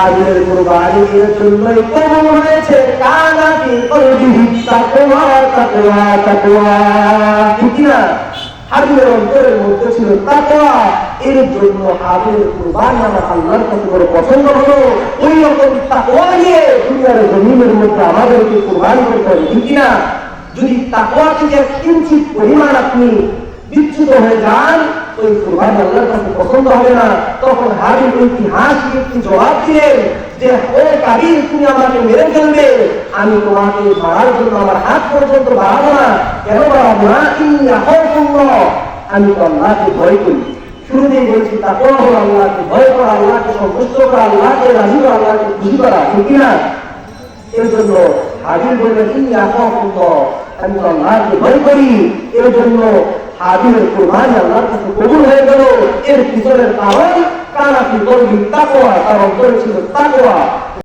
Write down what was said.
হাবিলের কুরবানি এর জন্যই কবুল হয়েছে কানা ফি কলবিহি তাকওয়া তাকওয়া তাকওয়া। ঠিক না? হাবিলের অন্তরের মধ্যে ছিল তাকওয়া, এর জন্য হাবিলের কুরবানি আমার আল্লাহর কাছে বড় পছন্দ হলো। ওই রকম তাকওয়া নিয়ে দুনিয়ার জমিনের মধ্যে আমাদেরকে কুরবানি করতে হবে। ঠিক না? যদি তাকওয়া থেকে কিঞ্চিত পরিমাণ আপনি বিচ্যুত হয়ে যান, ওই কুরবানি আল্লাহর কাছে পছন্দ হবে না। তখন হাবিল ইতিহাসকে একটি জবাব দিলেন যে, ও কাবিল, তুমি আমাকে মেরে ফেলবে, আমি তোমাকে মারার জন্য আমার হাত পর্যন্ত বাড়াবো না। কেন বাড়াবো না? আমি তো আল্লাহকে ভয় করি। শুরুতেই বলছি তাকওয়া হলো আল্লাহকে ভয় করা, আল্লাহকে সন্তুষ্ট করা, আল্লাহকে রাজি করা, আল্লাহকে খুশি করা। ঠিক না? এর জন্য হাবিল বললেন আমি তো আল্লাহকে ভয় করি। এর জন্য হাবিলের কুরবানি আল্লাহর কাছে কবুল হয়ে গেল। এর পিছনের কারণ কানা ফি কলবিহি তাকওয়া, তার অন্তরে ছিল তাকওয়া।